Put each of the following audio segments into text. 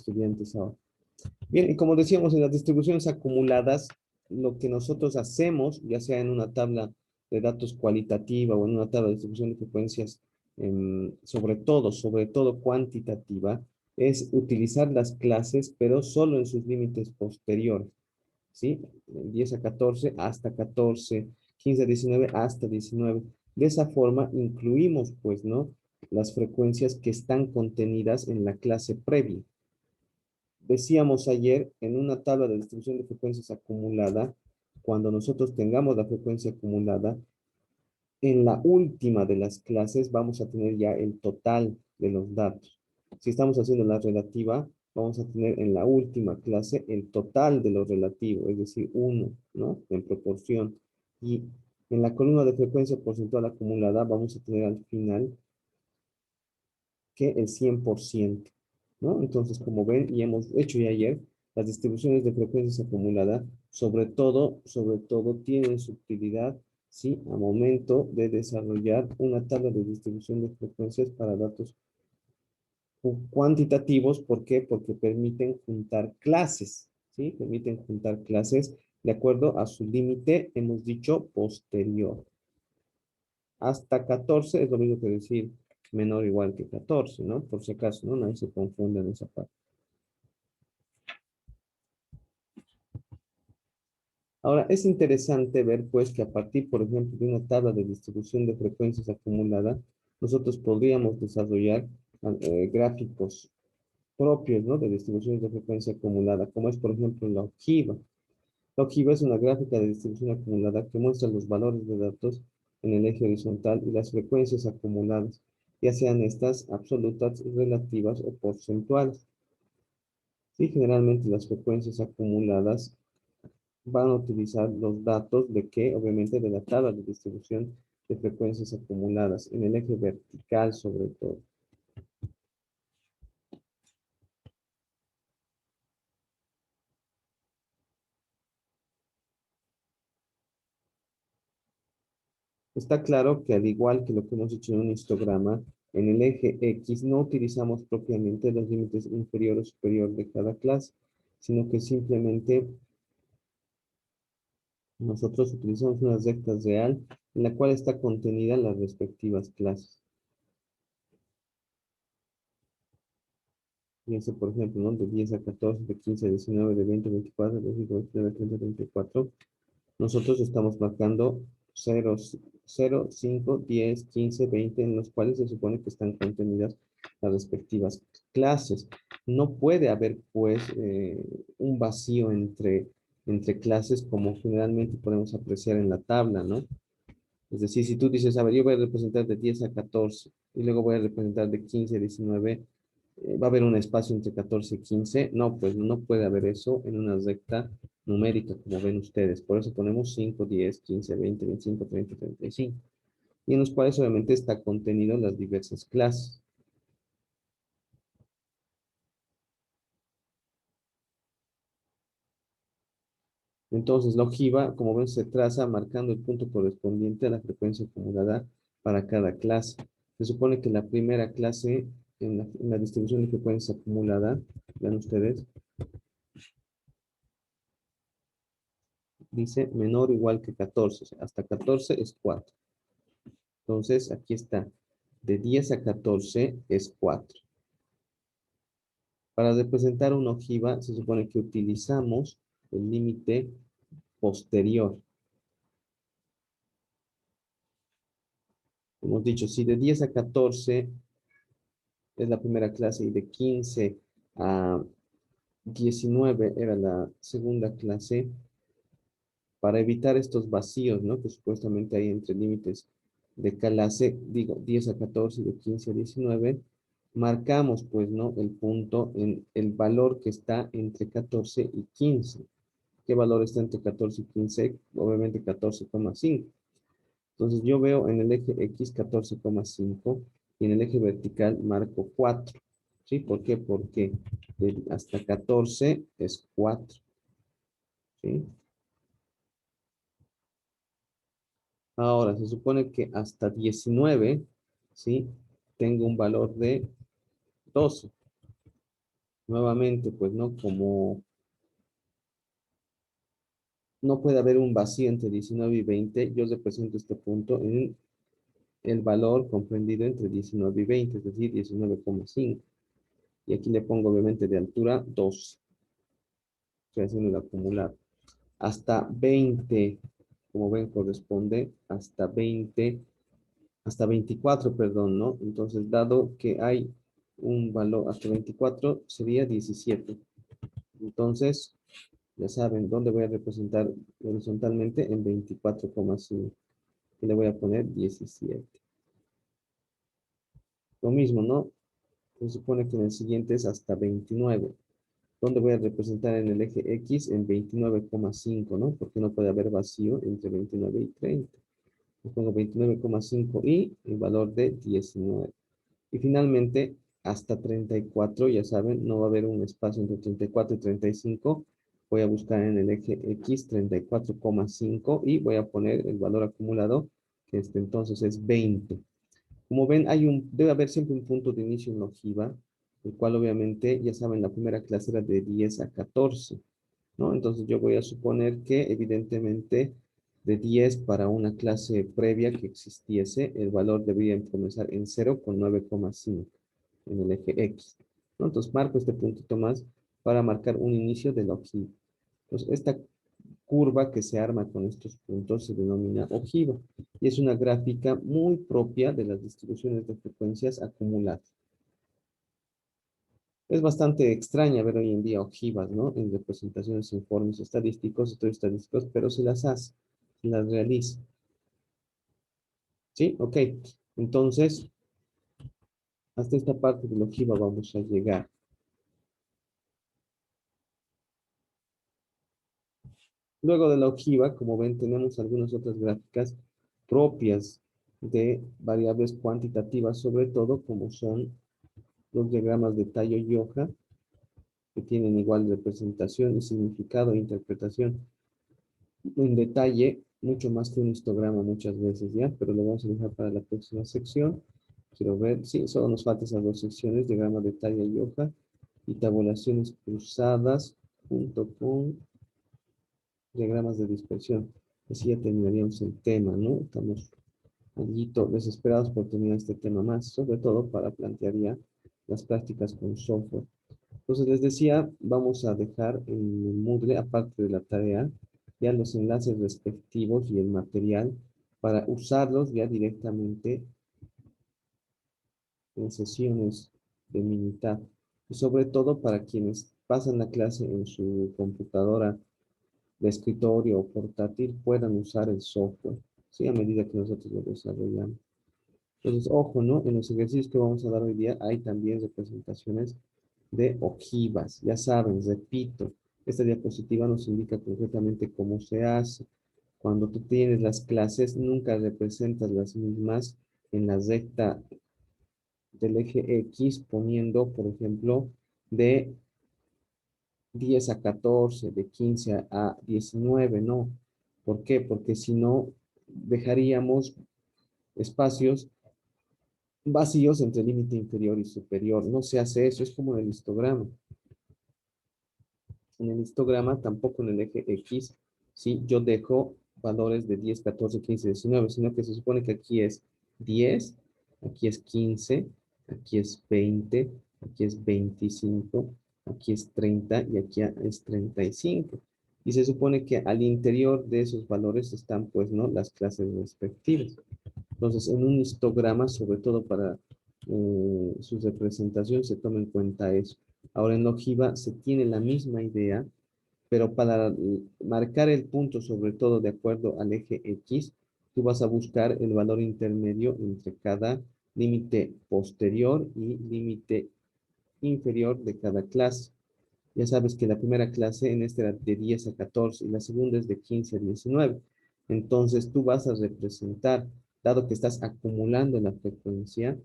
estudiantes ahora. Bien, y como decíamos, en las distribuciones acumuladas, lo que nosotros hacemos, ya sea en una tabla de datos cualitativa o en una tabla de distribución de frecuencias, sobre todo cuantitativa, es utilizar las clases, pero solo en sus límites posteriores, ¿sí? 10 a 14 hasta 14, 15 a 19 hasta 19. De esa forma incluimos, pues, ¿no? Las frecuencias que están contenidas en la clase previa. Decíamos ayer, en una tabla de distribución de frecuencias acumulada, cuando nosotros tengamos la frecuencia acumulada, en la última de las clases vamos a tener ya el total de los datos. Si estamos haciendo la relativa, vamos a tener en la última clase el total de lo relativo, es decir, 1, ¿no? En proporción. Y en la columna de frecuencia porcentual acumulada vamos a tener al final que el 100%, ¿no? Entonces, como ven, y hemos hecho ya ayer, las distribuciones de frecuencias acumuladas, sobre todo tienen su utilidad, ¿sí? A momento de desarrollar una tabla de distribución de frecuencias para datos cuantitativos. ¿Por qué? Porque permiten juntar clases, ¿sí? Permiten juntar clases de acuerdo a su límite, hemos dicho, posterior. Hasta 14 es lo mismo que decir menor o igual que 14, ¿no? Por si acaso, ¿no? Nadie se confunde en esa parte. Ahora, es interesante ver, pues, que a partir, por ejemplo, de una tabla de distribución de frecuencias acumulada, nosotros podríamos desarrollar gráficos propios, ¿no? De distribuciones de frecuencia acumulada, como es, por ejemplo, la ojiva. La ojiva es una gráfica de distribución acumulada que muestra los valores de datos en el eje horizontal y las frecuencias acumuladas, ya sean estas absolutas, relativas o porcentuales. Y generalmente las frecuencias acumuladas van a utilizar los datos de que, obviamente, de la tabla de distribución de frecuencias acumuladas en el eje vertical sobre todo. Está claro que al igual que lo que hemos hecho en un histograma, en el eje X no utilizamos propiamente los límites inferior o superior de cada clase, sino que simplemente nosotros utilizamos una recta real en la cual está contenida las respectivas clases. Fíjense, por ejemplo, ¿no? De 10 a 14, de 15 a 19, de 20 a 24, de 25 a 29, 30 a 34. Nosotros estamos marcando 0, 0, 5, 10, 15, 20, en los cuales se supone que están contenidas las respectivas clases. No puede haber, pues, un vacío entre clases como generalmente podemos apreciar en la tabla, ¿no? Es decir, si tú dices, a ver, yo voy a representar de 10 a 14 y luego voy a representar de 15 a 19, va a haber un espacio entre 14 y 15. No, pues no puede haber eso en una recta numérica, como ven ustedes. Por eso ponemos 5, 10, 15, 20, 25, 30, 35. Y en los cuales obviamente está contenido las diversas clases. Entonces, la ojiva, como ven, se traza marcando el punto correspondiente a la frecuencia acumulada para cada clase. Se supone que la primera clase en la distribución de frecuencia acumulada, vean ustedes, dice menor o igual que 14. O sea, hasta 14 es 4. Entonces, aquí está. De 10 a 14 es 4. Para representar una ojiva, se supone que utilizamos el límite posterior. Hemos dicho, si de 10 a 14 es la primera clase y de 15 a 19 era la segunda clase, para evitar estos vacíos, ¿no? Que supuestamente hay entre límites de clase, digo, 10 a 14 y de 15 a 19, marcamos, pues, ¿no? El punto en el valor que está entre 14 y 15. ¿Qué valor está entre 14 y 15? Obviamente 14,5. Entonces yo veo en el eje X 14,5 y en el eje vertical marco 4. ¿Sí? ¿Por qué? Porque hasta 14 es 4. ¿Sí? Ahora, se supone que hasta 19, ¿sí? Tengo un valor de 12. Nuevamente, pues, ¿no? Como no puede haber un vacío entre 19 y 20, yo represento este punto en el valor comprendido entre 19 y 20, es decir, 19,5. Y aquí le pongo obviamente de altura 12. Estoy haciendo el acumulado. Hasta 20, como ven, corresponde hasta 20, hasta 24, perdón, ¿no? Entonces, dado que hay un valor hasta 24, sería 17. Entonces, ya saben, ¿dónde voy a representar horizontalmente? En 24,5. Y le voy a poner 17. Lo mismo, ¿no? Se supone que en el siguiente es hasta 29. ¿Dónde voy a representar en el eje X? En 29,5, ¿no? Porque no puede haber vacío entre 29 y 30. Le pongo 29,5 y el valor de 19. Y finalmente, hasta 34, ya saben, no va a haber un espacio entre 34 y 35. Voy a buscar en el eje X 34,5 y voy a poner el valor acumulado, que entonces es 20. Como ven, debe haber siempre un punto de inicio en la ojiva, el cual obviamente, ya saben, la primera clase era de 10 a 14, ¿no? Entonces yo voy a suponer que evidentemente de 10 para una clase previa que existiese, el valor debería comenzar en 0,9,5 en el eje X, ¿no? Entonces marco este puntito más para marcar un inicio de la ojiva. Entonces esta curva que se arma con estos puntos se denomina ojiva y es una gráfica muy propia de las distribuciones de frecuencias acumuladas. Es bastante extraña ver hoy en día ojivas, ¿no? En representaciones en formas estadísticos, estudios estadísticos, pero se las hace, se las realiza. ¿Sí? Ok. Entonces, hasta esta parte de la ojiva vamos a llegar. Luego de la ojiva, como ven, tenemos algunas otras gráficas propias de variables cuantitativas, sobre todo como son los diagramas de tallo y hoja, que tienen igual representación y significado e interpretación en detalle, mucho más que un histograma muchas veces, ¿ya? Pero lo vamos a dejar para la próxima sección. Quiero ver, sí, solo nos faltan esas dos secciones, diagrama de talla y hoja, y tabulaciones cruzadas, junto con diagramas de dispersión. Así ya terminaríamos el tema, ¿no? Estamos algo desesperados por terminar este tema más, sobre todo para plantear ya las prácticas con software. Entonces les decía, vamos a dejar en el Moodle, aparte de la tarea, ya los enlaces respectivos y el material para usarlos ya directamente en sesiones de Minitab. Y sobre todo para quienes pasan la clase en su computadora de escritorio o portátil, puedan usar el software, ¿sí? A medida que nosotros lo desarrollamos. Entonces, ojo, ¿no? En los ejercicios que vamos a dar hoy día hay también representaciones de ojivas. Ya saben, repito, esta diapositiva nos indica concretamente cómo se hace. Cuando tú tienes las clases, nunca representas las mismas en la recta del eje X, poniendo, por ejemplo, de 10 a 14, de 15 a 19, no. ¿Por qué? Porque si no, dejaríamos espacios vacíos entre límite inferior y superior. No se hace eso, es como en el histograma. En el histograma, tampoco en el eje X, ¿sí? Yo dejo valores de 10, 14, 15, 19, sino que se supone que aquí es 10, aquí es 15, aquí es 20, aquí es 25, aquí es 30 y aquí es 35. Y se supone que al interior de esos valores están, pues, ¿no? Las clases respectivas. Entonces, en un histograma, sobre todo para su representación, se toma en cuenta eso. Ahora, en la ojiva se tiene la misma idea, pero para marcar el punto, sobre todo de acuerdo al eje X, tú vas a buscar el valor intermedio entre cada límite posterior y límite inferior de cada clase. Ya sabes que la primera clase en esta era de 10 a 14 y la segunda es de 15 a 19. Entonces tú vas a representar, dado que estás acumulando la frecuencia,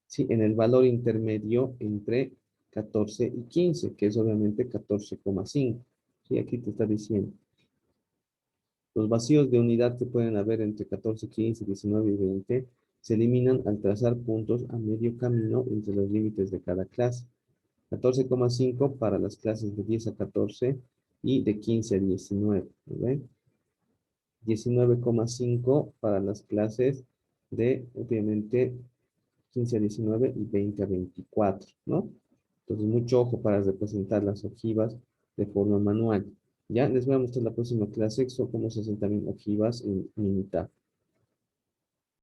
¿sí? En el valor intermedio entre 14 y 15, que es obviamente 14,5. ¿Sí? Aquí te está diciendo. Los vacíos de unidad que pueden haber entre 14, 15, 19 y 20 se eliminan al trazar puntos a medio camino entre los límites de cada clase. 14,5 para las clases de 10 a 14 y de 15 a 19, ¿ven? 19,5 para las clases de, obviamente, 15 a 19 y 20 a 24, ¿no? Entonces, mucho ojo para representar las ojivas de forma manual. Ya les voy a mostrar la próxima clase, son cómo se hacen también ojivas en Minitab.